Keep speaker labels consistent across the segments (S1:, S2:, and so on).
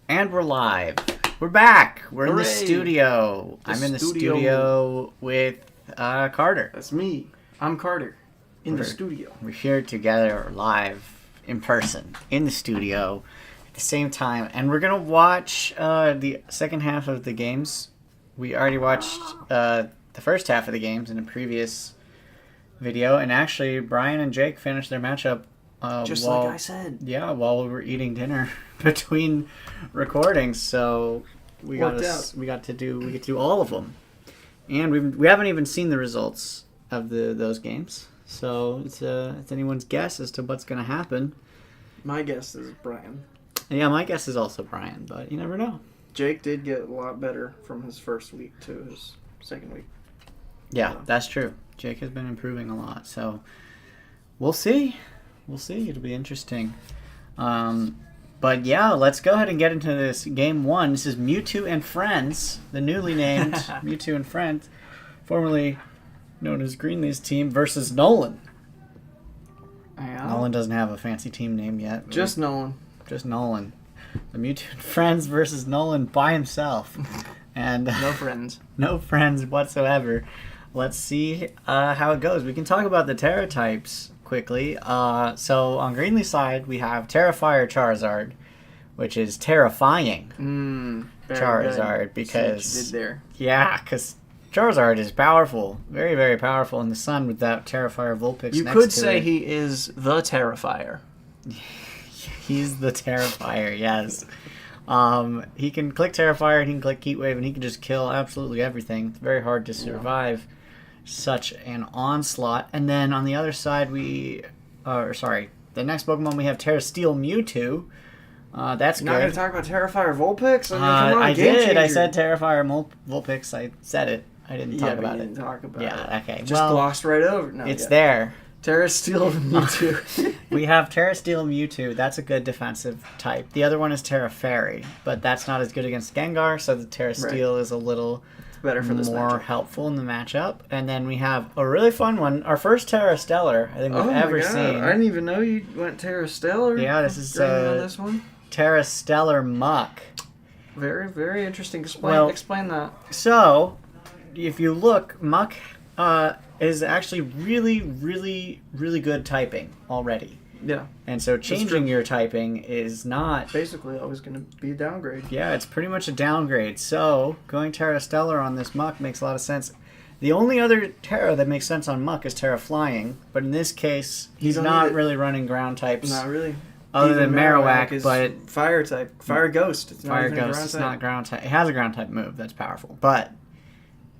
S1: And we're live. We're back. We're in the
S2: Hooray.
S1: studio. I'm in the studio with Carter.
S2: That's me. I'm Carter. In the studio.
S1: We're here together live in person in the studio at the same time. And we're going to watch the second half of the games. We already watched the first half of the games in a previous video. And actually, Brian and Jake finished their matchup
S2: Just like I said.
S1: Yeah, while we were eating dinner between recordings, so we got to do all of them, and we haven't even seen the results of those games, so it's anyone's guess as to what's going to happen.
S2: My guess is Brian.
S1: Yeah, my guess is also Brian, but you never know.
S2: Jake did get a lot better from his first week to his second week.
S1: Yeah, that's true. Jake has been improving a lot, so we'll see. We'll see. It'll be interesting. But yeah, let's go ahead and get into this game one. This is Mewtwo and Friends, the newly named Mewtwo and Friends, formerly known as Greenlee's team, versus Nolan.
S2: Yeah.
S1: Nolan doesn't have a fancy team name yet.
S2: Just Nolan.
S1: Just Nolan. The Mewtwo and Friends versus Nolan by himself. And
S2: No friends.
S1: No friends whatsoever. Let's see how it goes. We can talk about the Terra types quickly. So on Greenlee's side, we have Terra Fire Charizard, which is terrifying Charizard
S2: good.
S1: because
S2: See what you did there.
S1: Yeah, because Charizard is powerful, very very powerful in the sun with that Terra Fire Vulpix.
S2: You
S1: next
S2: could
S1: to
S2: say
S1: it.
S2: he is the Terrifier.
S1: He's the Terrifier. Yes. He can click Terrifier, and he can click Heat Wave, and he can just kill absolutely everything. It's very hard to survive such an onslaught. And then on the other side, the next Pokemon we have Terra Steel Mewtwo. That's
S2: You're not
S1: good.
S2: going to talk about Terrifier Vulpix? I mean, come on,
S1: I
S2: game
S1: did. I
S2: changer.
S1: said Terrifier Vulpix. I said it. I didn't talk
S2: but
S1: about
S2: you
S1: it.
S2: didn't talk about it.
S1: Yeah, okay.
S2: Just
S1: well,
S2: glossed right over. No,
S1: it's there.
S2: Terra Steel Mewtwo.
S1: We have Terra Steel Mewtwo. That's a good defensive type. The other one is Terra Fairy, but that's not as good against Gengar, so the Terra Steel is a little
S2: better for this
S1: more
S2: matchup.
S1: helpful in the matchup. And then we have a really fun one. Our first Terra Stellar I think we've ever seen.
S2: I didn't even know you went Terra Stellar.
S1: Yeah, this is
S2: on this one.
S1: Terra Stellar Muck.
S2: Very, very interesting. Explain that.
S1: So, if you look, Muck is actually really, really, really good typing already.
S2: Yeah.
S1: And so changing your typing is not...
S2: basically always going to be a downgrade.
S1: Yeah, it's pretty much a downgrade. So, going Terra Stellar on this Muck makes a lot of sense. The only other Terra that makes sense on Muck is Terra Flying, but in this case, he's not really running ground types.
S2: Not really.
S1: Other
S2: Even
S1: than Marowak,
S2: is
S1: but...
S2: Fire type. Fire Ghost. It's
S1: Fire
S2: not even
S1: Ghost
S2: a
S1: is
S2: ground
S1: not
S2: type.
S1: ground type. It has a ground type move that's powerful, but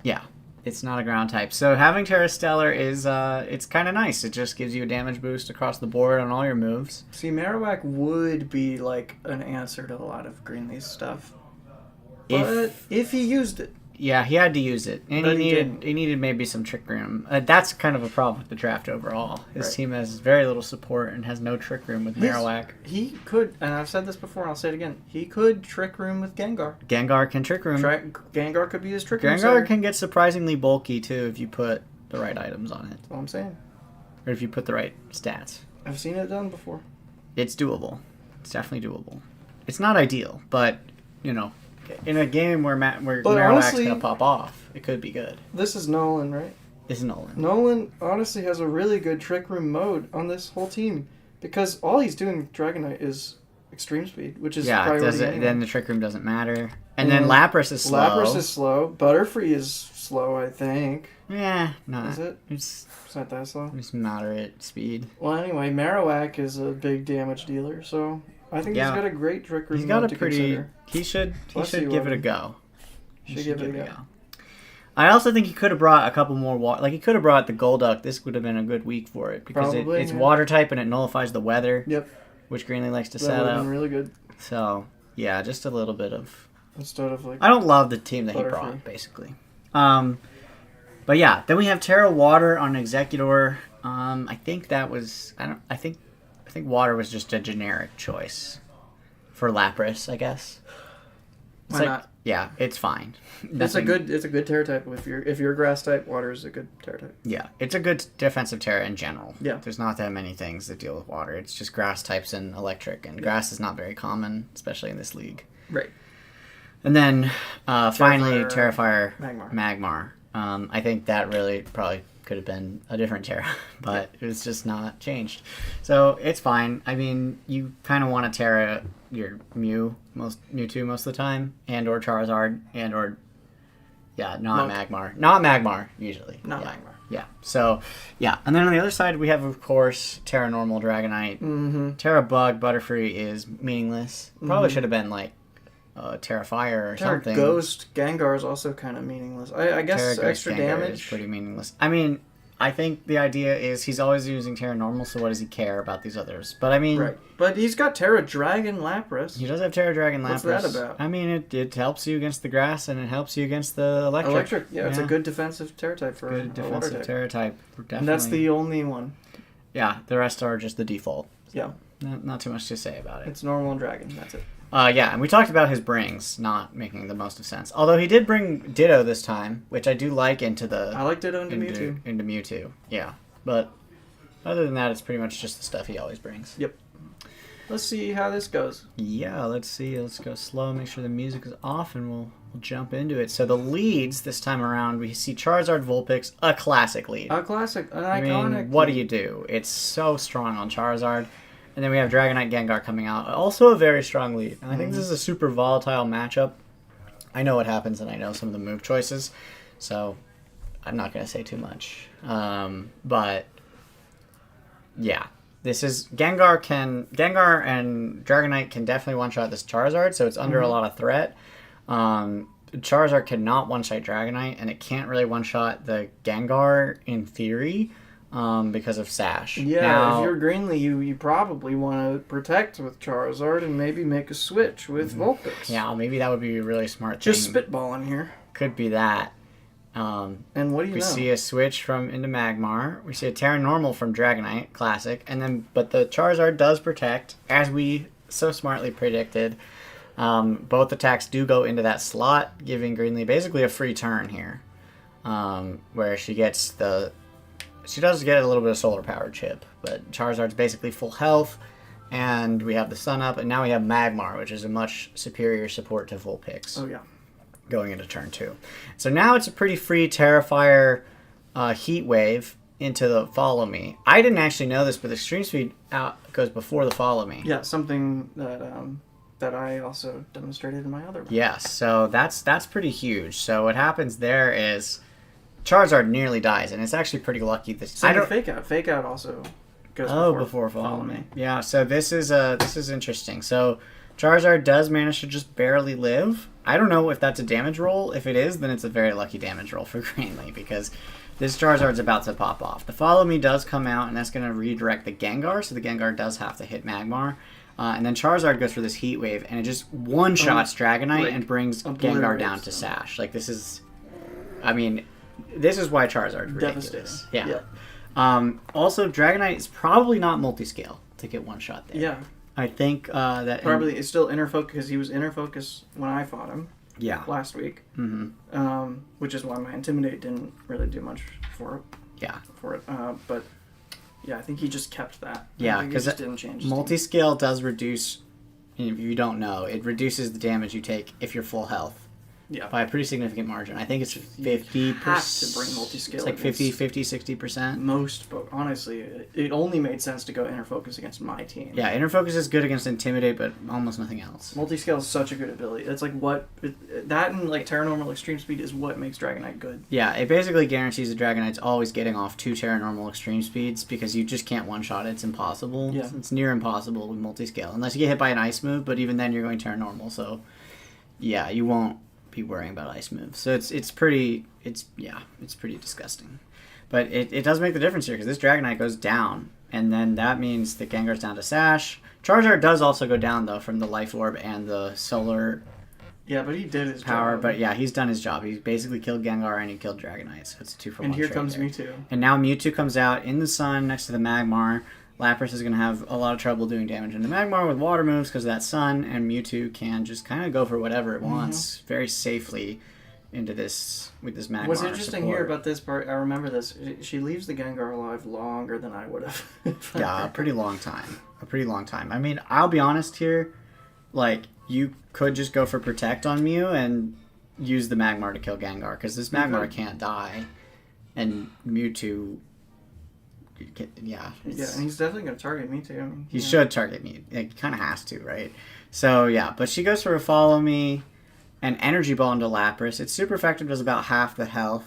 S1: yeah, it's not a ground type. So having Terra Stellar is it's kind of nice. It just gives you a damage boost across the board on all your moves.
S2: See, Marowak would be like an answer to a lot of Greenlee's stuff. But if he used it.
S1: Yeah, he had to use it, and
S2: But
S1: he needed maybe some Trick Room. That's kind of a problem with the draft overall. His team has very little support and has no Trick Room with Marowak.
S2: He could, and I've said this before, and I'll say it again. He could Trick Room with Gengar.
S1: Gengar can Trick Room.
S2: Gengar could be his Trick Room.
S1: Gengar can get surprisingly bulky too if you put the right items on it,
S2: That's all I'm saying.
S1: or if you put the right stats.
S2: I've seen it done before.
S1: It's doable. It's definitely doable. It's not ideal, but you know, in a game where Marowak's gonna pop off, it could be good.
S2: This is Nolan, right?
S1: This is Nolan.
S2: Nolan honestly has a really good Trick Room mode on this whole team because all he's doing with Dragonite is Extreme Speed, which is priority anyway.
S1: Then the Trick Room doesn't matter. And then Lapras is slow.
S2: Lapras is slow. Butterfree is slow, I think.
S1: Yeah, no.
S2: Is it?
S1: It's
S2: not that slow.
S1: It's moderate speed.
S2: Well, anyway, Marowak is a big damage dealer, so I think he's got a great Trick Room.
S1: He's got
S2: mode
S1: a
S2: to
S1: pretty.
S2: consider.
S1: He should give it a go.
S2: Should give it a go.
S1: I also think he could have brought a couple more water. Like he could have brought the Golduck. This would have been a good week for it because it's water type and it nullifies the weather.
S2: Yep.
S1: Which Greenlee likes to
S2: that
S1: set
S2: would have
S1: up.
S2: been really good.
S1: So yeah, just a little bit of.
S2: Instead of like.
S1: I don't love the team that he brought, basically. But yeah, then we have Terra Water on Executor. I think that was. I think Water was just a generic choice for Lapras, I guess.
S2: Why not?
S1: Yeah, it's fine.
S2: It's a good Terra type. If you're a grass type, water is a good Terra type.
S1: Yeah, it's a good defensive Terra in general.
S2: Yeah.
S1: There's not that many things that deal with water. It's just grass types and electric, and grass is not very common, especially in this league.
S2: Right.
S1: And then finally, Terrifier
S2: Magmar.
S1: I think that really probably could have been a different Terra, but it was just not changed. So it's fine. I mean, you kind of want to Terra your Mewtwo most of the time, and or Charizard, and or Magmar. Not Magmar, usually.
S2: Magmar.
S1: Yeah. So, yeah. And then on the other side, we have, of course, Terra Normal Dragonite.
S2: Mm-hmm.
S1: Terra Bug Butterfree is meaningless. Probably should have been like Terra Fire or something.
S2: Terra Ghost Gengar is also kind of meaningless. I guess
S1: Terra
S2: extra
S1: Ghost Gengar
S2: damage
S1: is pretty meaningless. I mean, I think the idea is he's always using Terra Normal, so what does he care about these others? But I mean...
S2: Right. But he's got Terra Dragon Lapras.
S1: He does have Terra Dragon Lapras.
S2: What's that about?
S1: I mean, it helps you against the grass, and it helps you against the electric.
S2: Yeah, it's a good defensive Terra type for
S1: good defensive Terra type. Definitely.
S2: And that's the only one.
S1: Yeah, the rest are just the default.
S2: Yeah.
S1: Not too much to say about it.
S2: It's normal and dragon. That's it.
S1: Yeah, and we talked about his brings not making the most of sense. Although he did bring Ditto this time, which I do like into the...
S2: I like Ditto into Mewtwo.
S1: Into Mewtwo, yeah. But other than that, it's pretty much just the stuff he always brings.
S2: Yep. Let's see how this goes.
S1: Yeah, let's see. Let's go slow, make sure the music is off, and we'll jump into it. So the leads this time around, we see Charizard Vulpix, a classic lead.
S2: A classic, an iconic.
S1: I mean, what do you do? It's so strong on Charizard. And then we have Dragonite Gengar coming out. Also a very strong lead. And I think this is a super volatile matchup. I know what happens, and I know some of the move choices. So I'm not going to say too much. But yeah. This is... Gengar and Dragonite can definitely one-shot this Charizard, so it's under a lot of threat. Charizard cannot one-shot Dragonite, and it can't really one-shot the Gengar in theory. Because of Sash.
S2: Yeah,
S1: now,
S2: if you're Greenlee, you probably want to protect with Charizard and maybe make a switch with Vulpix.
S1: Yeah, maybe that would be a really smart
S2: Just
S1: thing.
S2: spitballing here.
S1: Could be that.
S2: And what do you know?
S1: We see a switch into Magmar. We see a Terra Normal from Dragonite, classic. But the Charizard does protect, as we so smartly predicted. Both attacks do go into that slot, giving Greenlee basically a free turn here. Where she gets the... She does get a little bit of solar power chip, but Charizard's basically full health, and we have the sun up, and now we have Magmar, which is a much superior support to Vulpix.
S2: Oh, yeah.
S1: Going into turn 2. So now it's a pretty free Terrifier Heat Wave into the Follow Me. I didn't actually know this, but the Extreme Speed goes before the Follow Me.
S2: Yeah, something that I also demonstrated in my other one.
S1: Yes, so that's pretty huge. So what happens there is... Charizard nearly dies, and it's actually pretty lucky.
S2: Fake Out. Fake Out also goes before Follow Me.
S1: Yeah, so this is interesting. So Charizard does manage to just barely live. I don't know if that's a damage roll. If it is, then it's a very lucky damage roll for Greenlee, because this Charizard's about to pop off. The Follow Me does come out, and that's going to redirect the Gengar, so the Gengar does have to hit Magmar. And then Charizard goes for this Heat Wave, and it just one-shots Dragonite and brings Gengar down to Sash. Like, this is... I mean... This is why Charizard's ridiculous. Yeah. Also, Dragonite is probably not multi-scale to get one shot there.
S2: Yeah.
S1: I think that...
S2: Probably it's still inner focus, because he was inner focus when I fought him.
S1: Yeah.
S2: Last week. Mm-hmm. Which is why my Intimidate didn't really do much for it.
S1: Yeah.
S2: But, yeah, I think he just kept that.
S1: Yeah, because
S2: it didn't change.
S1: Multi-scale does reduce... If you don't know, it reduces the damage you take if you're full health.
S2: Yeah.
S1: By a pretty significant margin. I think it's 50%.
S2: You have to bring multi-scale.
S1: It's like 60%.
S2: Most, but honestly, it only made sense to go inner focus against my team.
S1: Yeah, inner focus is good against Intimidate, but almost nothing else.
S2: Multi-scale is such a good ability. It's like that and like Terra Normal Extreme Speed is what makes Dragonite good.
S1: Yeah, it basically guarantees that Dragonite's always getting off 2 Terra Normal Extreme Speeds, because you just can't one-shot it. It's impossible.
S2: Yeah.
S1: It's near impossible with multi-scale. Unless you get hit by an ice move, but even then you're going Terra Normal, so yeah, you won't be worrying about ice moves. So it's pretty disgusting. But it does make the difference here, because this Dragonite goes down, and then that means the Gengar's down to Sash. Charizard does also go down, though, from the Life Orb and the Solar
S2: Yeah, but he did his
S1: power.
S2: job.
S1: But yeah, he's done his job. He basically killed Gengar and he killed Dragonite, so it's a 2-for-1
S2: And here
S1: trade
S2: comes
S1: there.
S2: Mewtwo.
S1: And now Mewtwo comes out in the sun next to the Magmar. Lapras is going to have a lot of trouble doing damage into Magmar with water moves because of that sun, and Mewtwo can just kind of go for whatever it wants very safely into this with this Magmar.
S2: What's interesting here about this part, I remember this, she leaves the Gengar alive longer than I would have.
S1: Yeah, a pretty long time. I mean, I'll be honest here, like, you could just go for Protect on Mew and use the Magmar to kill Gengar, because this Magmar can't die, and Mewtwo... Yeah,
S2: and he's definitely going to target me too. I mean,
S1: he should target me. He kind of has to, right? So, yeah, but she goes for a Follow Me and Energy Ball into Lapras. It's super effective, does about half the health.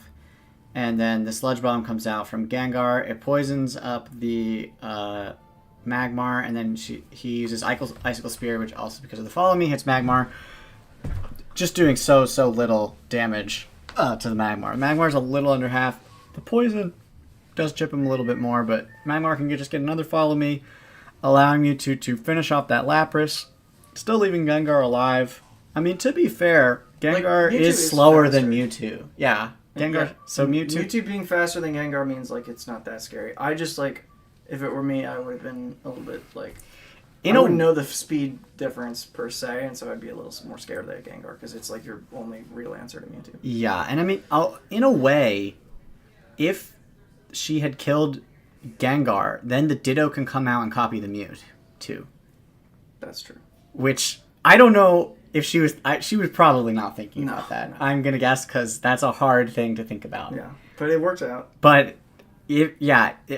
S1: And then the Sludge Bomb comes out from Gengar. It poisons up the Magmar, and then he uses Icicle Spear, which also, because of the Follow Me, hits Magmar. Just doing so little damage to the Magmar. Magmar's a little under half. The poison does chip him a little bit more, but Magmar can just get another Follow Me, allowing you to finish off that Lapras, still leaving Gengar alive. I mean, to be fair, Gengar is slower faster than Mewtwo. Yeah, Gengar. Yeah. So
S2: Mewtwo being faster than Gengar means like it's not that scary. I just like, if it were me, I would have been a little bit like, I wouldn't know the speed difference per se, and so I'd be a little more scared of that Gengar because it's like your only real answer to Mewtwo.
S1: Yeah, and I mean, in a way, if she had killed Gengar, then the Ditto can come out and copy the Mew too.
S2: That's true.
S1: Which I don't know if she was. She was probably not thinking about that. No. I'm gonna guess because that's a hard thing to think about.
S2: Yeah, but it works out.
S1: But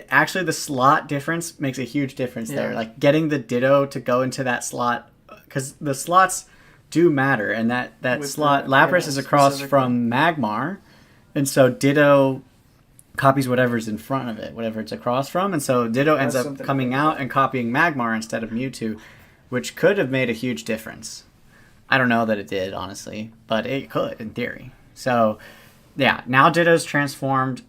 S1: actually the slot difference makes a huge difference there. Like getting the Ditto to go into that slot, because the slots do matter, and that slot Lapras is across from Magmar, and so Ditto copies whatever's in front of it, whatever it's across from, and so Ditto ends up coming out and copying Magmar instead of Mewtwo, which could have made a huge difference. I don't know that it did, honestly, but it could, in theory. So, yeah, now Ditto's transformed.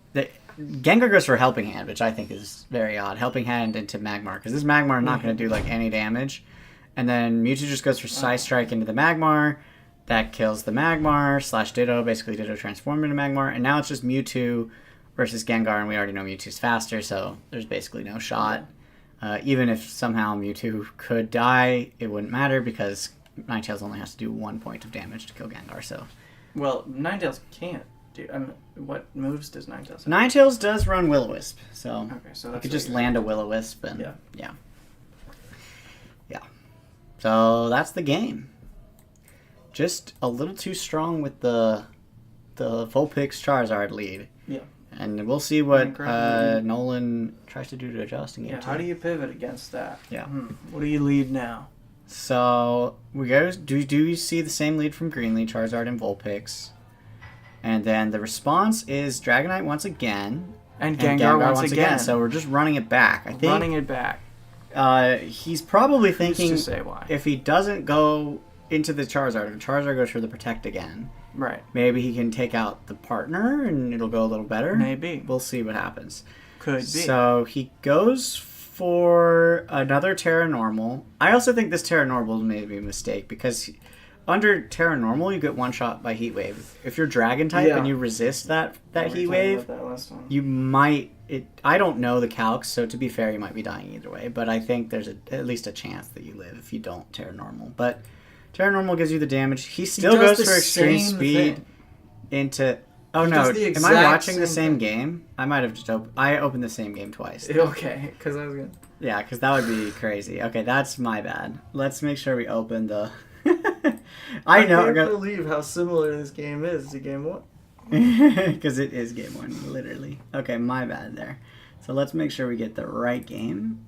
S1: Gengar goes for Helping Hand, which I think is very odd. Helping Hand into Magmar, because this Magmar is not going to do, like, any damage. And then Mewtwo just goes for Psy Strike into the Magmar. That kills the Magmar, / Ditto, basically Ditto transformed into Magmar. And now it's just Mewtwo versus Gengar, and we already know Mewtwo's faster, so there's basically no shot. Even if somehow Mewtwo could die, it wouldn't matter, because Ninetales only has to do 1 point of damage to kill Gengar, so...
S2: Well, Ninetales can't do... what moves does Ninetales have?
S1: Ninetales does run Will-O-Wisp, so...
S2: Okay, so that's...
S1: You could just land a Will-O-Wisp, and... Yeah. So, that's the game. Just a little too strong with the Vulpix Charizard lead.
S2: Yeah.
S1: And we'll see what Nolan tries to do to adjust in game 2.
S2: How do you pivot against that?
S1: Yeah.
S2: What do you lead now?
S1: So, we go. Do you see the same lead from Greenlee, Charizard, and Vulpix? And then the response is Dragonite once again.
S2: And Gengar once again.
S1: So we're just running it back. I think
S2: running it back.
S1: He's probably thinking
S2: Who's to say why?
S1: If he doesn't go into the Charizard, if Charizard goes for the Protect again,
S2: right?
S1: Maybe he can take out the partner and it'll go a little better.
S2: Maybe.
S1: We'll see what happens.
S2: Could be.
S1: So he goes for another Terra Normal. I also think this Terra Normal may be a mistake because under Terra Normal you get one shot by Heat Wave. If you're Dragon type and you resist that Heat Wave, you might. I don't know the calcs, so to be fair, you might be dying either way. But I think there's at least a chance that you live if you don't Terra Normal. But Terra Normal gives you the damage. He still goes for Extreme Speed into... Oh, no. Am I watching the same game? I might have just I opened the same game twice.
S2: Okay, because I was going to...
S1: Yeah, because that would be crazy. Okay, that's my bad. Let's make sure we open the...
S2: I can't believe how similar this game is to Game 1.
S1: Because it is Game 1, literally. Okay, my bad there. So let's make sure we get the right game.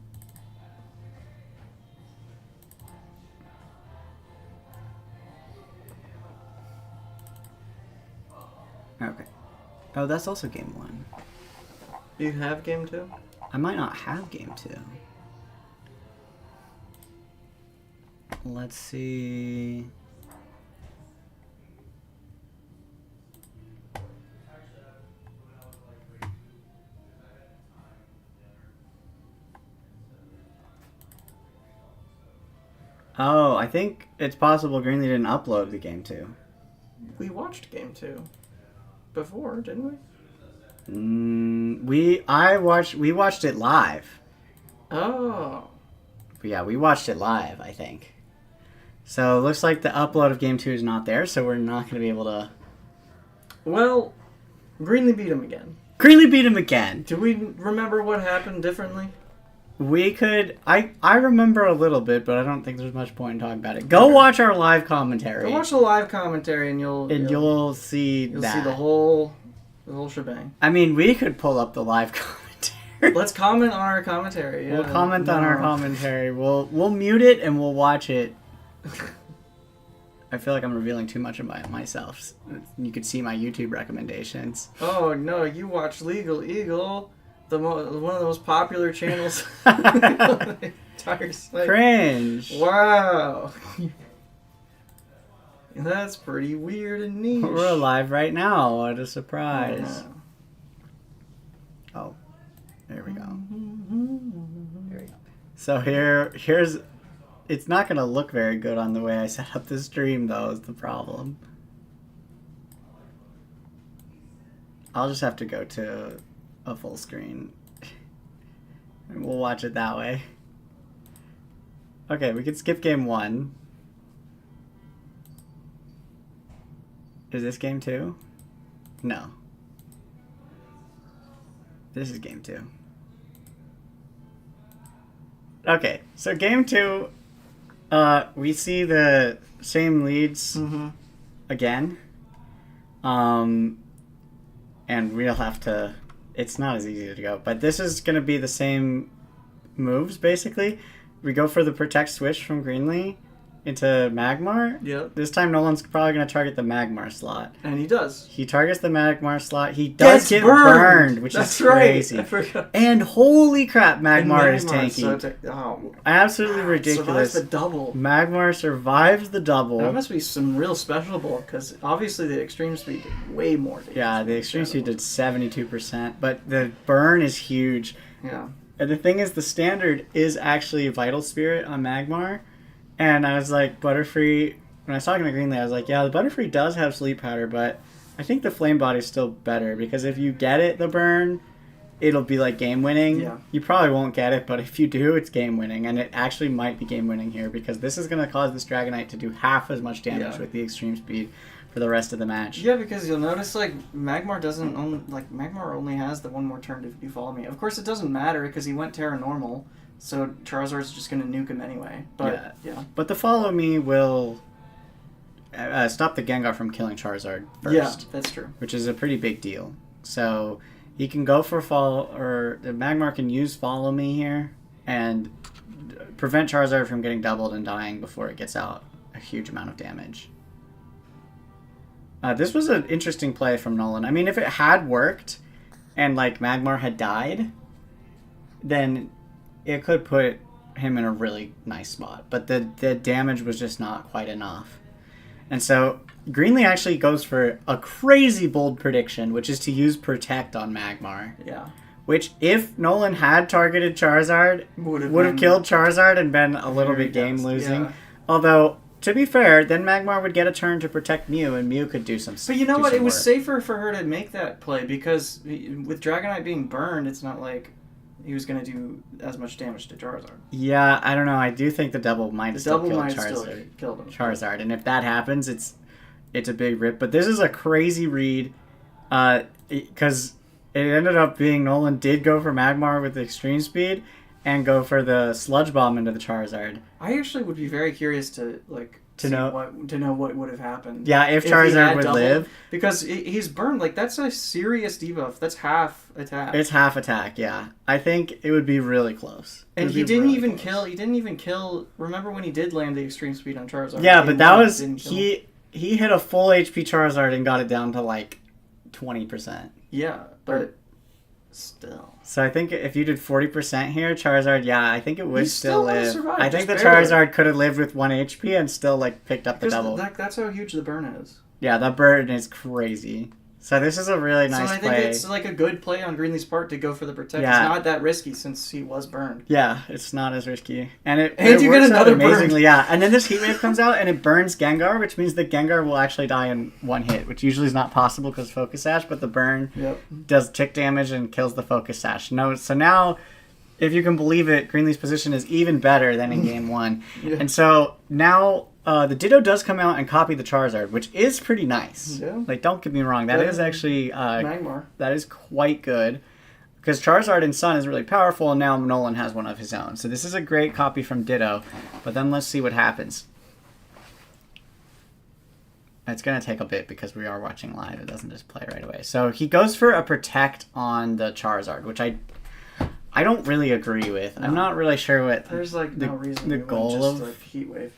S1: Okay. Oh, that's also Game 1.
S2: Do you have Game 2?
S1: I might not have Game 2. Let's see... Oh, I think it's possible Greenlee didn't upload the Game 2.
S2: We watched Game 2 before, didn't we?
S1: We watched it live.
S2: Oh.
S1: But yeah, we watched it live, I think. So it looks like the upload of Game 2 is not there, so we're not going to be able to...
S2: Well, Greenlee beat him again.
S1: Greenlee beat him again.
S2: Do we remember what happened differently?
S1: We could... I remember a little bit, but I don't think there's much point in talking about it. Go watch our live commentary.
S2: Go watch the live commentary and you'll see
S1: that.
S2: See the whole shebang.
S1: I mean, we could pull up the live commentary.
S2: Let's comment on our commentary. Yeah.
S1: We'll comment on our commentary. We'll mute it and we'll watch it. I feel like I'm revealing too much about myself. You could see my YouTube recommendations.
S2: Oh no, you watch Legal Eagle. One of the most popular channels. Entire site.
S1: Cringe.
S2: Wow. That's pretty weird and niche.
S1: We're live right now. What a surprise. Oh, there we go. There we go. So here's... It's not going to look very good on the way I set up the stream, though, is the problem. I'll just have to go to a full screen. And we'll watch it that way. Okay, we can skip game 1. Is this game 2? No. This is game 2. Okay, so game 2, we see the same leads again. And we'll have to... It's not as easy to go, but this is going to be the same moves, basically. We go for the protect switch from Greenlee into Magmar.
S2: Yep.
S1: This time Nolan's probably going to target the Magmar slot.
S2: And he does.
S1: He targets the Magmar slot. He does get burned, which is crazy. Right. And holy crap, Magmar is tanky.
S2: So
S1: absolutely ridiculous.
S2: Survives the double.
S1: Magmar survives the double.
S2: That must be some real special ball, because obviously the extreme speed did way more damage.
S1: Yeah, the extreme speed did 72%, but the burn is huge.
S2: Yeah.
S1: And the thing is, the standard is actually Vital Spirit on Magmar. And I was like, Butterfree, when I was talking to Greenlee, I was like, yeah, the Butterfree does have Sleep Powder, but I think the Flame Body's still better, because if you get it, the burn, it'll be like game winning.
S2: Yeah.
S1: You probably won't get it, but if you do, it's game winning, and it actually might be game winning here, because this is going to cause this Dragonite to do half as much damage with the extreme speed for the rest of the match.
S2: Yeah, because you'll notice, like, Magmar doesn't Magmar only has the one more turn to You Follow Me. Of course, it doesn't matter, because he went Terra Normal. So Charizard's just going to nuke him anyway. But yeah.
S1: But the Follow Me will stop the Gengar from killing Charizard first.
S2: Yeah, that's true.
S1: Which is a pretty big deal. So he can go for or the Magmar can use Follow Me here and prevent Charizard from getting doubled and dying before it gets out a huge amount of damage. This was an interesting play from Nolan. I mean, if it had worked and like Magmar had died, then it could put him in a really nice spot, but the damage was just not quite enough. And so Greenlee actually goes for a crazy bold prediction, which is to use Protect on Magmar.
S2: Yeah.
S1: Which, if Nolan had targeted Charizard, would have killed Charizard and been a little bit game losing. Yeah. Although, to be fair, then Magmar would get a turn to protect Mew, and Mew could do some.
S2: But you know what? It was safer for her to make that play, because with Dragonite being burned, it's not like he was going to do as much damage to Charizard.
S1: Yeah, I don't know. I do think the double might still kill Charizard. And if that happens, it's a big rip. But this is a crazy read, because it ended up being Nolan did go for Magmar with the extreme speed and go for the Sludge Bomb into the Charizard.
S2: I actually would be very curious to know what would have happened.
S1: Yeah, if Charizard would live,
S2: because he's burned. Like, that's a serious debuff. That's half attack.
S1: It's half attack. Yeah, I think it would be really close.
S2: And he didn't even kill. He didn't even kill. Remember when he did land the extreme speed on Charizard?
S1: Yeah, but that was he hit a full HP Charizard and got it down to like 20%.
S2: Yeah, but still.
S1: So I think if you did 40% here, Charizard, I think it would still live. I think the
S2: barely.
S1: Charizard could have lived with 1 HP and still picked up the double.
S2: That's how huge the burn is.
S1: Yeah, that burn is crazy. So this is a really nice play. So I think
S2: it's like a good play on Greenlee's part to go for the Protect. Yeah. It's not that risky since he was burned.
S1: Yeah, it's not as risky. And it
S2: you
S1: works
S2: get another
S1: out amazingly. Burn. Yeah, and then this Heat Wave comes out and it burns Gengar, which means that Gengar will actually die in 1 hit, which usually is not possible because Focus Sash, but the burn does tick damage and kills the Focus Sash. So now if you can believe it, Greenlee's position is even better than in Game 1.
S2: Yeah.
S1: And so now the Ditto does come out and copy the Charizard, which is pretty nice.
S2: Yeah.
S1: Like, don't get me wrong. That is actually...
S2: Magmar.
S1: that is quite good. Because Charizard in Sun is really powerful, and now Nolan has one of his own. So this is a great copy from Ditto. But then let's see what happens. It's going to take a bit because we are watching live. It doesn't just play right away. So he goes for a Protect on the Charizard, which I don't really agree with. No. I'm not really sure what
S2: there's like no reason
S1: the goal
S2: just
S1: of
S2: like Heat Wave.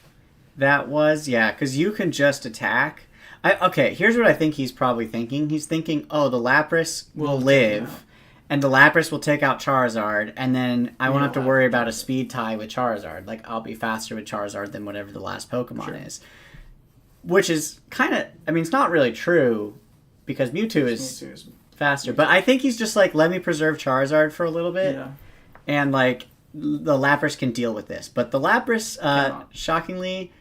S1: That was, yeah, because you can just attack. Okay, here's what I think he's probably thinking. He's thinking, oh, the Lapras will live, and the Lapras will take out Charizard, and then I won't have to worry about a speed tie with Charizard. Like, I'll be faster with Charizard than whatever the last Pokemon is. Which is kind of, I mean, it's not really true, because Mewtwo is faster. But I think he's just like, let me preserve Charizard for a little bit, and like, the Lapras can deal with this. But the Lapras, shockingly,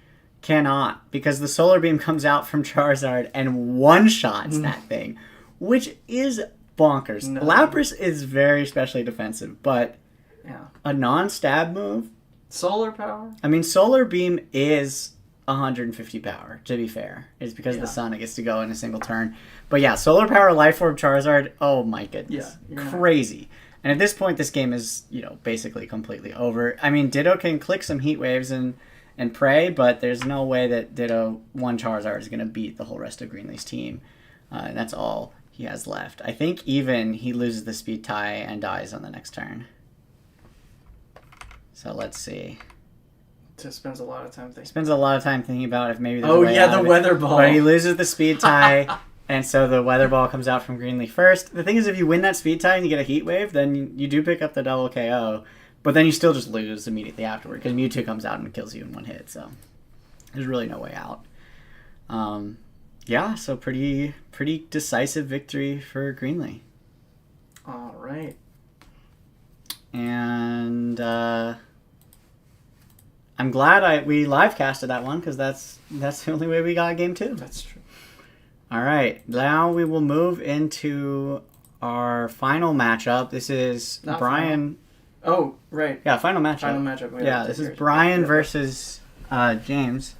S1: cannot, because the Solar Beam comes out from Charizard and one-shots that thing, which is bonkers. No. Lapras is very specially defensive, but a non-stab move?
S2: Solar power?
S1: I mean, Solar Beam is 150 power, to be fair. It's because the sun, it gets to go in a single turn. But yeah, Solar Power Life Orb Charizard, oh my goodness. Crazy. And at this point, this game is, basically completely over. I mean, Ditto can click some Heat Waves and pray, but there's no way that Ditto, one Charizard, is going to beat the whole rest of Greenlee's team. And that's all he has left. I think even he loses the speed tie and dies on the next turn. So let's see.
S2: Just spends a lot of time thinking.
S1: Spends a lot of time thinking about if maybe there's a way out
S2: the
S1: of it.
S2: Weather Ball.
S1: But he loses the speed tie, and so the Weather Ball comes out from Greenlee first. The thing is, if you win that speed tie and you get a Heat Wave, then you do pick up the double KO, but then you still just lose immediately afterward because Mewtwo comes out and kills you in one hit. So there's really no way out. So pretty decisive victory for Greenlee.
S2: All right.
S1: And I'm glad we live casted that one because that's the only way we got game 2.
S2: That's true.
S1: All right, now we will move into our final matchup. This is
S2: Not
S1: Brian.
S2: Final. Oh, right.
S1: Yeah, final matchup.
S2: Final matchup.
S1: Yeah, this is Brian versus James.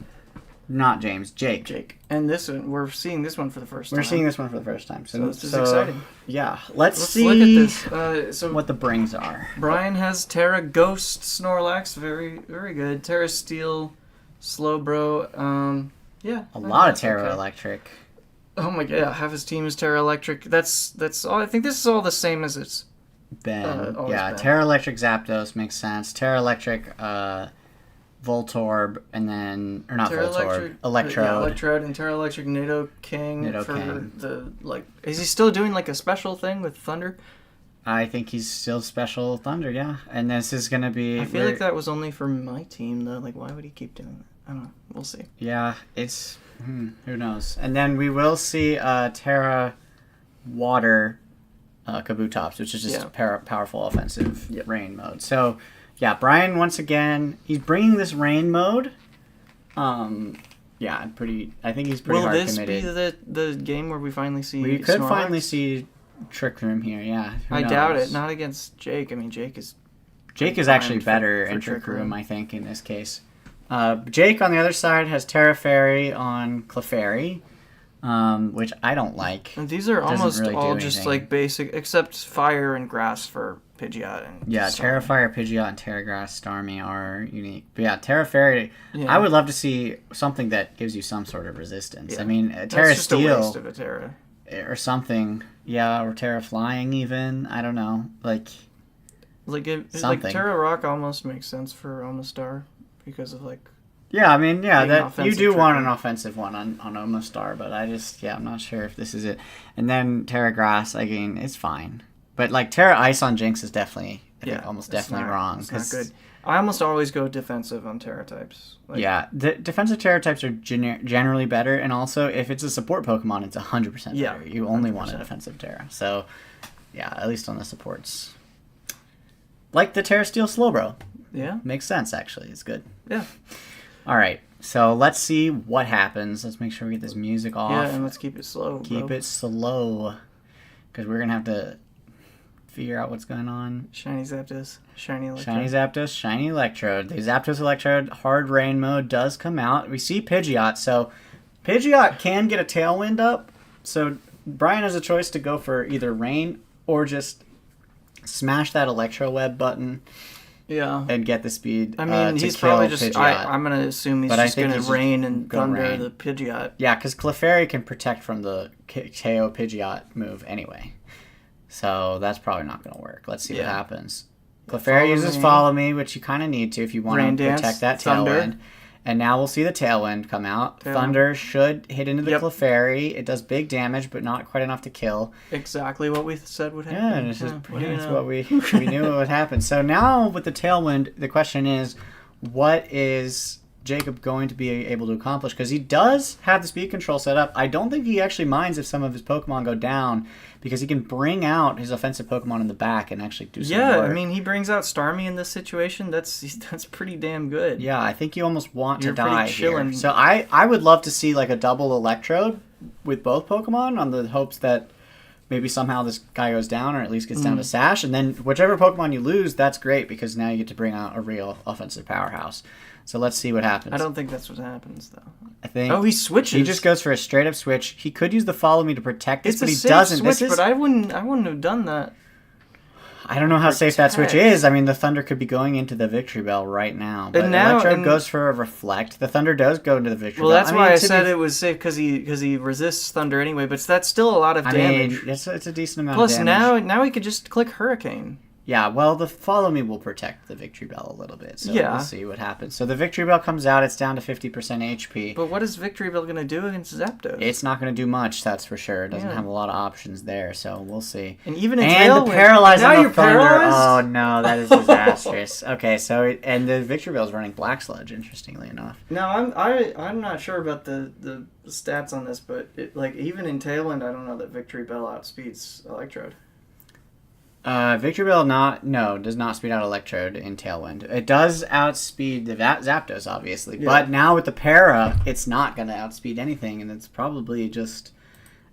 S1: Not James, Jake.
S2: And this one, we're seeing this one for the first time.
S1: We're seeing this one for the first time. So
S2: this is exciting.
S1: Yeah, let's see
S2: look at this.
S1: What the brings are.
S2: Brian has Terra Ghost Snorlax, very very good. Terra Steel, Slowbro.
S1: A lot of Terra Electric.
S2: Oh my god, half his team is Terra Electric. That's all. I think this is all the same as it's
S1: been. Terra Electric Zapdos makes sense. Terra Electric Voltorb, and then, or not
S2: Terra
S1: Voltorb, Electrode.
S2: Yeah, Electrode and Terra Electric Nidoking the, is he still doing like a special thing with Thunder?
S1: I think he's still special Thunder, yeah. And this is going to be...
S2: I feel like that was only for my team, though. Like, why would he keep doing that? I don't know. We'll see.
S1: Yeah, it's... who knows? And then we will see Terra Water Kabutops, which is just powerful offensive rain mode. So... Yeah, Brian, once again, he's bringing this rain mode. I think he's pretty hard committed.
S2: Will this be the game where we finally see
S1: We could
S2: Snorlax?
S1: Finally see Trick Room here, yeah.
S2: I doubt it. Not against Jake. I mean, Jake is
S1: actually better in Trick Room, I think, in this case. Jake, on the other side, has Terra Fairy on Clefairy, which I don't like.
S2: And these are almost really all just like basic, except Fire and Grass for Pidgeot and
S1: Terra Fire, Pidgeot, and Terra Grass Starmie are unique. But yeah, Terra Fairy, I would love to see something that gives you some sort of resistance. Yeah. I mean, Terra Steel...
S2: That's just a waste of a Terra.
S1: Or something. Yeah, or Terra Flying even. I don't know.
S2: Like Terra Rock almost makes sense for Omastar because of like...
S1: Yeah, I mean, that you do want an offensive one on Omastar, but I'm not sure if this is it. And then Terra Grass, I mean, it's fine. But like Terra Ice on Jinx is definitely, definitely wrong.
S2: It's not good. I almost always go defensive on Terra types.
S1: The defensive Terra types are generally better, and also if it's a support Pokemon, it's 100% better. You only 100%. Want a defensive Terra. So, at least on the supports. Like the Terra Steel Slowbro.
S2: Yeah.
S1: Makes sense, actually. It's good.
S2: Yeah.
S1: All right. So let's see what happens. Let's make sure we get this music off.
S2: Yeah, and let's keep it slow.
S1: Keep it slow. Because we're going to have to figure out what's going on.
S2: Shiny Zapdos. Shiny Electrode.
S1: Shiny Zapdos, Shiny Electrode. The Zapdos Electrode Hard Rain mode does come out. We see Pidgeot, so Pidgeot can get a Tailwind up. So Brian has a choice to go for either Rain or just smash that Electro Web button.
S2: Yeah.
S1: And get the speed.
S2: I mean, he's probably just. I'm going to assume he's just going to Rain and Thunder the Pidgeot.
S1: Yeah, because Clefairy can protect from the KO Pidgeot move anyway. So that's probably not going to work. Let's see what happens. Clefairy uses Follow Me, which you kind of need to if you want to protect that Tailwind. And now we'll see the Tailwind come out. Thunder should hit into the Clefairy. It does big damage, but not quite enough to kill.
S2: Exactly what we said would happen.
S1: Yeah, this is pretty much what we knew would happen. So now with the Tailwind, the question is, what is Jacob going to be able to accomplish? Because he does have the speed control set up. I don't think he actually minds if some of his Pokemon go down, because he can bring out his offensive Pokemon in the back and actually do some work.
S2: I mean, he brings out Starmie in this situation. That's pretty damn good.
S1: Yeah, I think you almost want to die
S2: chilling.
S1: here. So I would love to see like a double Electrode with both Pokemon on the hopes that maybe somehow this guy goes down or at least gets down to Sash. And then whichever Pokemon you lose, that's great because now you get to bring out a real offensive powerhouse. So let's see what happens.
S2: I don't think that's what happens, though.
S1: I think...
S2: Oh, he switches.
S1: He just goes for a straight-up switch. He could use the Follow Me to protect this, but he doesn't.
S2: It's a safe switch, but I wouldn't have done that.
S1: I don't know how safe that switch is. I mean, the Thunder could be going into the Victory Bell right now. But Electrode goes for a Reflect. The Thunder does go into the Victory Bell.
S2: Well, that's why I said it was safe, because he resists Thunder anyway, but that's still a lot of damage.
S1: I mean, it's a decent amount of damage.
S2: Plus, now he could just click Hurricane.
S1: Yeah, well, the Follow Me will protect the Victory Bell a little bit, so we'll see what happens. So the Victory Bell comes out, it's down to 50% HP.
S2: But what is Victory Bell going to do against Zapdos?
S1: It's not going to do much, that's for sure. It doesn't have a lot of options there, so we'll see.
S2: And even in
S1: the Paralyze on the Thunder.
S2: Paralyzed?
S1: Oh, no, that is disastrous. Okay, so, and the Victory Bell is running Black Sludge, interestingly enough.
S2: Now, I'm not sure about the stats on this, but even in Tailwind, I don't know that Victory Bell outspeeds Electrode.
S1: Victory Bell does not speed out Electrode in Tailwind. It does outspeed the Zapdos, obviously. Yeah. But now with the Para, it's not going to outspeed anything, and it's probably just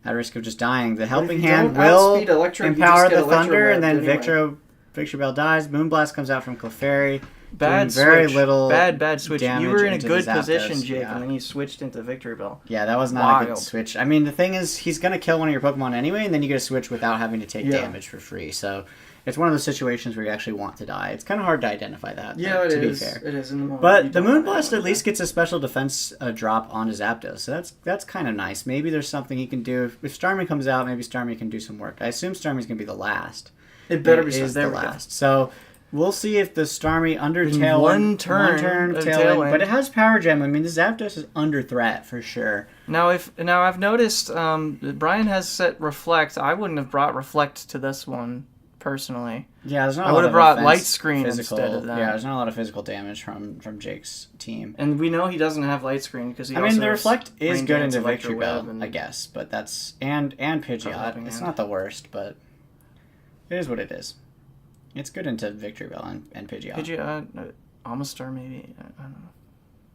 S1: at risk of just dying. The Helping Hand will empower the Thunder, and then Victory Bell dies. Moonblast comes out from Clefairy.
S2: Bad switch. You were in a good position, Jake, and then you switched into Victory Bell.
S1: Yeah, that was not a good switch. I mean, the thing is, he's going to kill one of your Pokemon anyway, and then you get a switch without having to take damage for free. So it's one of those situations where you actually want to die. It's kind of hard to identify that.
S2: Yeah,
S1: to
S2: be
S1: fair.
S2: It is in the moment.
S1: But the Moonblast at least gets a special defense drop onto Zapdos, so that's kind of nice. Maybe there's something he can do. If Starmie comes out, maybe Starmie can do some work. I assume Starmie's going to be the last.
S2: It better be
S1: the last. So we'll see if the Starmie under Tailwind,
S2: one turn
S1: Tailwind, but it has Power Gem. I mean, the Zapdos is under threat for sure.
S2: Now I've noticed Brian has set Reflect. I wouldn't have brought Reflect to this one personally.
S1: Yeah, there's not.
S2: I would have brought Light Screen instead of that.
S1: Yeah, there's not a lot of physical damage from Jake's team.
S2: And we know he doesn't have Light Screen because he.
S1: I mean, the Reflect is good into Victory Bell, I guess, but that's and Pidgeot. It's not the worst, but it is what it is. It's good into Victory Bell and Pidgeot.
S2: Pidgeot, Amistar maybe? I don't know.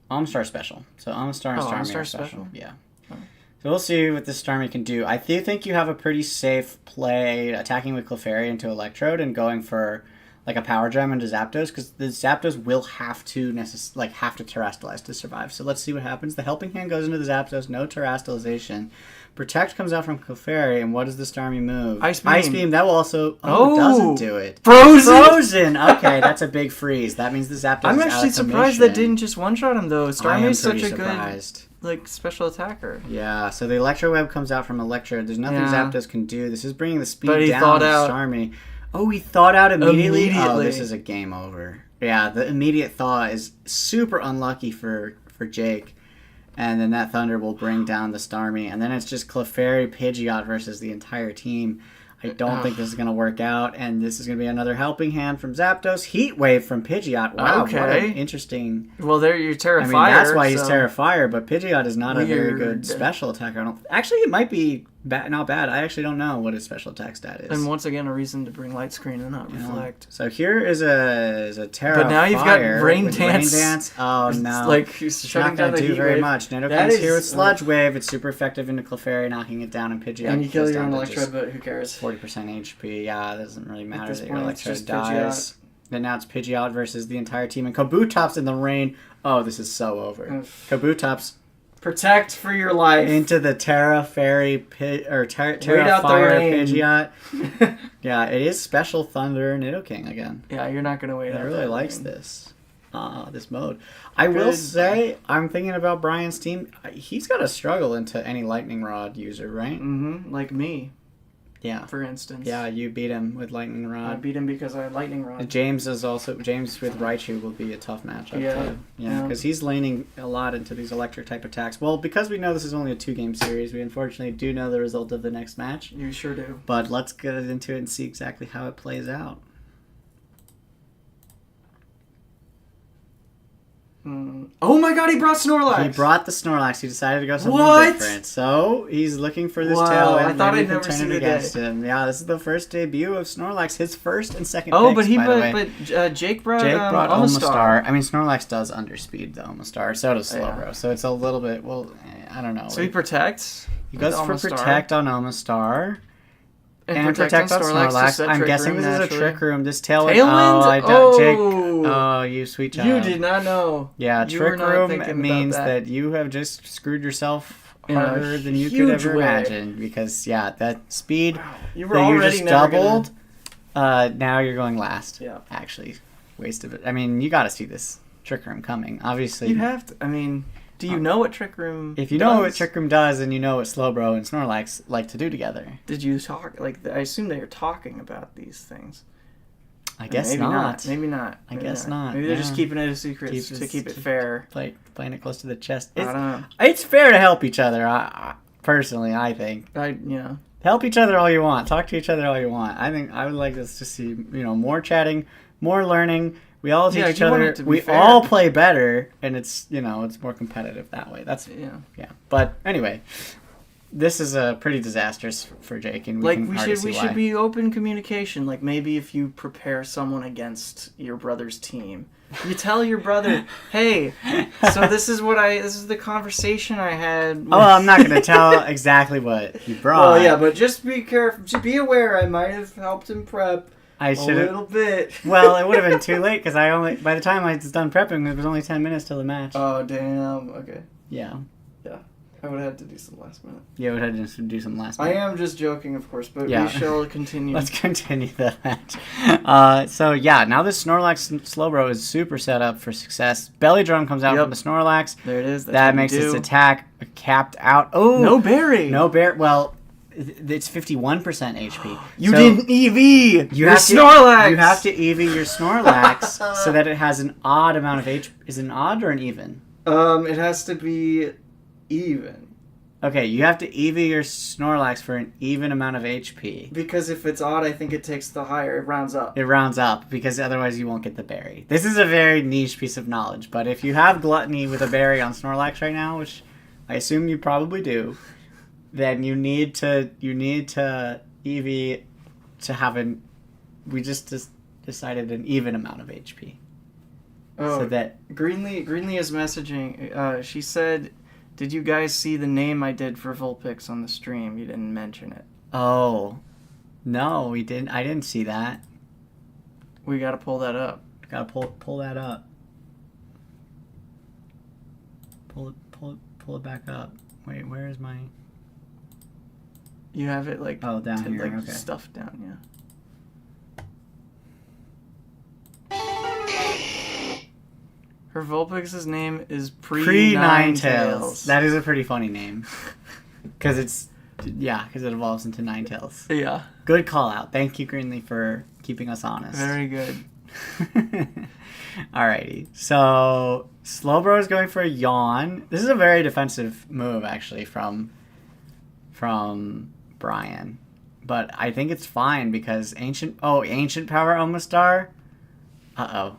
S1: Amistar special. So Amistar and Starmie are special. Yeah.
S2: Oh.
S1: So we'll see what this Starmie can do. I do think you have a pretty safe play attacking with Clefairy into Electrode and going for like a Power Gem into Zapdos, because the Zapdos will have to terrestrialize to survive. So let's see what happens. The Helping Hand goes into the Zapdos, no terrestrialization. Protect comes out from Clefairy, and what does the Starmie move?
S2: Ice Beam.
S1: Ice Beam, that will also... it doesn't do it.
S2: Frozen!
S1: Okay, that's a big freeze. That means the Zapdos
S2: I'm
S1: is
S2: actually surprised that didn't just one-shot him, though. Starmie is such a
S1: surprised.
S2: good special attacker.
S1: Yeah, so the Electro Web comes out from Electrode. There's nothing Zapdos can do. This is bringing the speed
S2: but he
S1: down
S2: thought
S1: to
S2: out.
S1: Starmie. Oh, he thawed out immediately? Oh, this is a game over. Yeah, the immediate thaw is super unlucky for Jake. And then that Thunder will bring down the Starmie. And then it's just Clefairy, Pidgeot versus the entire team. I don't think this is going to work out. And this is going to be another Helping Hand from Zapdos. Heat Wave from Pidgeot. Wow, what an interesting...
S2: Well, there you're Terra Fire.
S1: I mean, that's why he's Terra Fire, but Pidgeot is not a very good special attacker. Actually, it might be Not bad. I actually don't know what his special attack stat is.
S2: And once again, a reason to bring light screen and not reflect.
S1: So here is a Terra.
S2: But now you've got Rain Dance.
S1: Rain Dance. Oh no!
S2: Like he's shutting down the
S1: do
S2: heat
S1: very
S2: wave.
S1: much. Nidoqueen's here with Sludge Wave. It's super effective into Clefairy, knocking it down, and Pidgeot.
S2: And you kill your own Electrode, but who cares?
S1: 40% HP. Yeah, it doesn't really matter that your
S2: point,
S1: Electrode dies. Then now it's Pidgeot versus the entire team, and Kabutops in the rain. Oh, this is so over. Kabutops.
S2: Protect for your life.
S1: Into the Terra Fairy Terra Fire Pidgeot. Yeah, it is Special Thunder Nidoking again.
S2: Yeah, you're not gonna wait.
S1: He really likes this mode. I will say, I'm thinking about Brian's team. He's got to struggle into any Lightning Rod user, right?
S2: Mm-hmm. Like me.
S1: Yeah.
S2: For instance.
S1: Yeah, you beat him with Lightning Rod.
S2: I beat him because I had Lightning Rod.
S1: James with Raichu will be a tough matchup too. Yeah, because he's leaning a lot into these electric type attacks. Well, because we know this is only a 2-game series, we unfortunately do know the result of the next match.
S2: You sure do.
S1: But let's get into it and see exactly how it plays out.
S2: Oh my god, he brought Snorlax!
S1: He brought the Snorlax. He decided to go something different. So he's looking for this tailwind.
S2: I thought I'd
S1: never
S2: seen it
S1: against him. Yeah, this is the first debut of Snorlax. His first and second
S2: picks,
S1: but
S2: Jake brought
S1: Omastar. I mean, Snorlax does underspeed the Omastar. So does Slowbro. So it's a little bit, I don't know.
S2: So he protects?
S1: He goes for Protect on Omastar. And protect on Snorlax. I'm guessing this is a Trick Room. This Tailwind. Jake. Oh, you sweet child.
S2: You did not know.
S1: Yeah, Trick Room means that you have just screwed yourself harder than you could ever imagine. Because, that speed
S2: you were
S1: that you
S2: already
S1: just doubled, now you're going last.
S2: Yeah.
S1: Actually, waste of it. I mean, you got to see this Trick Room coming. Obviously.
S2: You have to. I mean... Do you know what Trick Room
S1: If you know what Trick Room does, and you know what Slowbro and Snorlax like to do together.
S2: Did you talk... I assume they are talking about these things.
S1: I guess not.
S2: Maybe not.
S1: I guess not.
S2: Maybe they're just keeping it a secret to keep it fair.
S1: Playing it close to the chest.
S2: I don't know.
S1: It's fair to help each other, personally, I think. Help each other all you want. Talk to each other all you want. I think I would like us to see, more chatting, more learning. We all teach each other. We all play better, and it's it's more competitive that way. That's yeah. But anyway, this is pretty disastrous for Jake, and we
S2: should be open communication. Like maybe if you prepare someone against your brother's team, you tell your brother, "Hey, so this is the conversation I had."
S1: I'm not going to tell exactly what he brought.
S2: Well, yeah, but just be careful. Just be aware. I might have helped him prep.
S1: A little
S2: bit.
S1: Well, it would have been too late because by the time I was done prepping, it was only 10 minutes till the match.
S2: Oh, damn. Okay.
S1: Yeah.
S2: Yeah. I would have had to do some last minute.
S1: Yeah, we would have to do some last minute.
S2: I am just joking, of course, but we shall continue.
S1: Let's continue the match. So, now this Snorlax Slowbro is super set up for success. Belly Drum comes out from the Snorlax.
S2: There it is.
S1: That makes its attack capped out. Oh!
S2: No berry!
S1: Well... It's 51% HP.
S2: You didn't EV your Snorlax!
S1: You have to EV your Snorlax so that it has an odd amount of HP. Is it an odd or an even?
S2: It has to be even.
S1: Okay, you have to EV your Snorlax for an even amount of HP.
S2: Because if it's odd, I think it takes the higher. It rounds up.
S1: It rounds up, because otherwise you won't get the berry. This is a very niche piece of knowledge, but if you have Gluttony with a berry on Snorlax right now, which I assume you probably do... then you need to EV to have we just decided an even amount of HP.
S2: Oh,
S1: so that
S2: Greenlee is messaging. She said, "Did you guys see the name I did for Vulpix on the stream? You didn't mention it."
S1: Oh, no, we didn't. I didn't see that.
S2: We gotta pull that up.
S1: Gotta pull that up. Pull it back up. Wait, where is my?
S2: You have it
S1: down here. Okay.
S2: Stuffed down, Her Vulpix's name is Pre-Ninetales.
S1: That is a pretty funny name. Because it evolves into Ninetales.
S2: Yeah.
S1: Good call out. Thank you, Greenlee, for keeping us honest.
S2: Very good.
S1: Alrighty. So Slowbro is going for a Yawn. This is a very defensive move, actually, from Brian, but I think it's fine because ancient power Omastar. I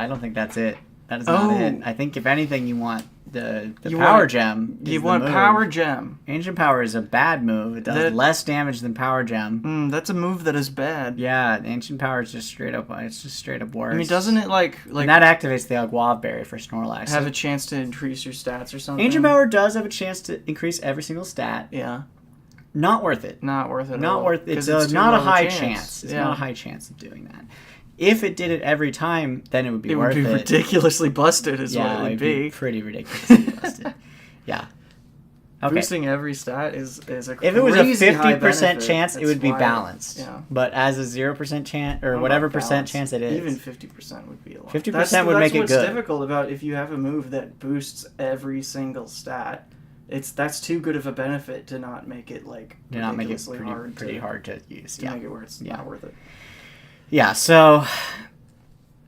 S1: don't think that's it. That is not it. I think if anything you want the
S2: You
S1: power
S2: want-
S1: gem. is
S2: You
S1: the
S2: want
S1: move.
S2: power gem.
S1: Ancient power is a bad move. It does less damage than power gem.
S2: That's a move that is bad.
S1: Yeah, ancient power is just straight up. It's just straight up worse.
S2: I mean, doesn't it like
S1: and that activates the Aguav berry for Snorlax.
S2: have a chance to increase your stats or something?
S1: Ancient power does have a chance to increase every single stat.
S2: Yeah.
S1: Not worth it.
S2: Not worth it.
S1: Not worth it. It's not a high chance. It's not a high chance of doing that. If it did it every time, then it would be worth it.
S2: It would be ridiculously busted, is what it would
S1: it'd
S2: be.
S1: Pretty ridiculously busted. Yeah. Okay.
S2: Boosting every stat is a crazy
S1: If it was a 50%
S2: benefit.
S1: chance,
S2: That's
S1: it would be
S2: why-
S1: balanced.
S2: Yeah.
S1: But as a 0% chance, or
S2: Not
S1: whatever
S2: balanced.
S1: percent chance it is.
S2: Even 50% would be a lot.
S1: 50% would make it
S2: That's
S1: good.
S2: what's difficult about if you have a move that boosts every single stat. That's too good of a benefit to not make it like
S1: to not make it
S2: ridiculously
S1: pretty hard to use.
S2: to make it where it's not worth it.
S1: Yeah, so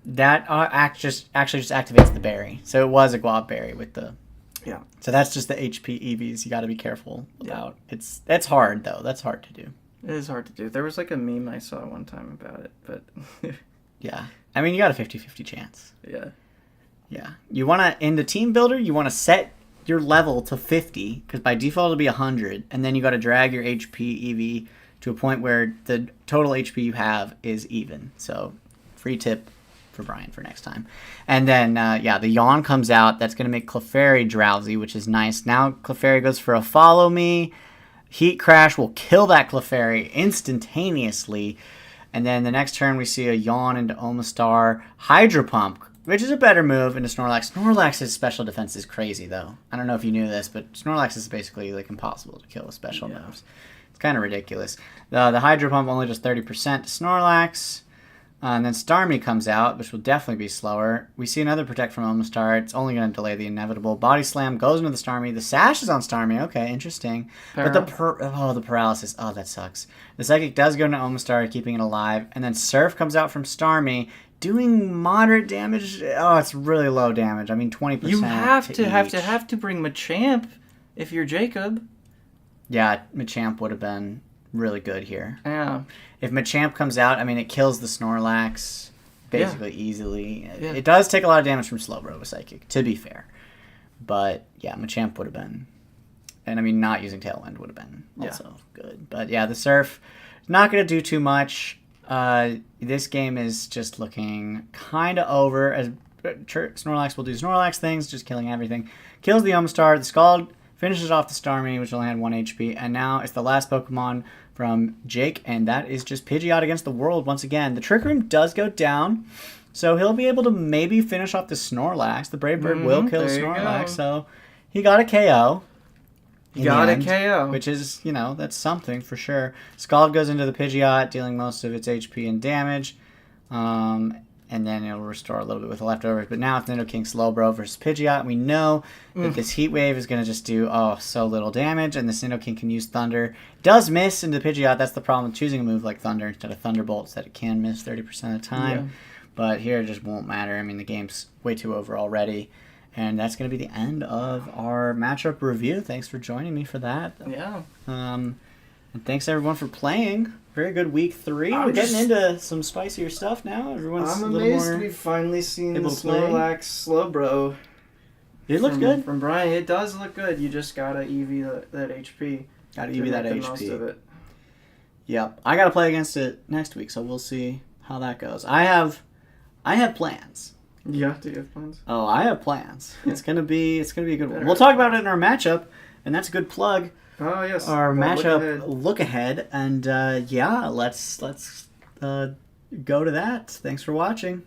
S1: that actually just activates the berry. So it was a guava berry with the...
S2: Yeah.
S1: So that's just the HP EVs you got to be careful about. That's hard, though. That's hard to do.
S2: It is hard to do. There was like a meme I saw one time about it, but...
S1: Yeah. I mean, you got a 50-50 chance.
S2: Yeah.
S1: Yeah. You want to, in the team builder, you want to set your level to 50, because by default it'll be 100, and then you got to drag your HP EV to a point where the total HP you have is even. So, free tip for Brian for next time. And then, the Yawn comes out. That's going to make Clefairy drowsy, which is nice. Now Clefairy goes for a follow me. Heat Crash will kill that Clefairy instantaneously. And then the next turn we see a Yawn into Omastar. Hydro Pump, which is a better move into Snorlax. Snorlax's special defense is crazy, though. I don't know if you knew this, but Snorlax is basically like impossible to kill with special moves. It's kind of ridiculous. The Hydro Pump only does 30% to Snorlax. And then Starmie comes out, which will definitely be slower. We see another Protect from Omastar. It's only going to delay the inevitable. Body Slam goes into the Starmie. The Sash is on Starmie. Okay, interesting. But the paralysis. Oh, that sucks. The Psychic does go into Omastar, keeping it alive. And then Surf comes out from Starmie, doing moderate damage. Oh, it's really low damage. I mean, 20%.
S2: You have to bring Machamp if you're Jacob.
S1: Yeah, Machamp would have been really good here.
S2: Yeah.
S1: If Machamp comes out, I mean, it kills the Snorlax basically easily. Yeah. It does take a lot of damage from Slowbro with Psychic, to be fair. But, yeah, Machamp would have been... And, I mean, not using Tailwind would have been also good. But, yeah, the Surf, not going to do too much. This game is just looking kind of over. As Snorlax will do Snorlax things, just killing everything. Kills the Omastar. The Scald finishes off the Starmie, which only had 1 HP. And now it's the last Pokemon from Jake, and that is just Pidgeot against the world once again. The Trick Room does go down, so he'll be able to maybe finish off the Snorlax. The Brave Bird will kill Snorlax, so he got a KO.
S2: He got a KO.
S1: Which is, that's something for sure. Scald goes into the Pidgeot, dealing most of its HP and damage. And then it'll restore a little bit with the leftovers. But now with Nidoking Slowbro versus Pidgeot, we know that this Heat Wave is going to just do, so little damage. And this Nidoking can use Thunder. Does miss into Pidgeot. That's the problem with choosing a move like Thunder instead of Thunderbolts, that it can miss 30% of the time. Yeah. But here it just won't matter. I mean, the game's way too over already. And that's going to be the end of our matchup review. Thanks for joining me for that.
S2: Yeah.
S1: And thanks everyone for playing. Very good week 3. We're getting into some spicier stuff now. Everyone's
S2: I'm
S1: a little
S2: amazed
S1: more
S2: we've finally seen the
S1: able to play.
S2: Snorlax Slowbro.
S1: It looks good.
S2: From Brian, it does look good. You just gotta EV that HP.
S1: Gotta EV that HP.
S2: Most of it.
S1: Yep. I gotta play against it next week, so we'll see how that goes. I have plans.
S2: Yeah, do you have plans?
S1: Oh, I have plans. It's gonna be a good one. We'll talk about it in our matchup, and that's a good plug.
S2: Oh yes.
S1: Our matchup look ahead, and let's go to that. Thanks for watching.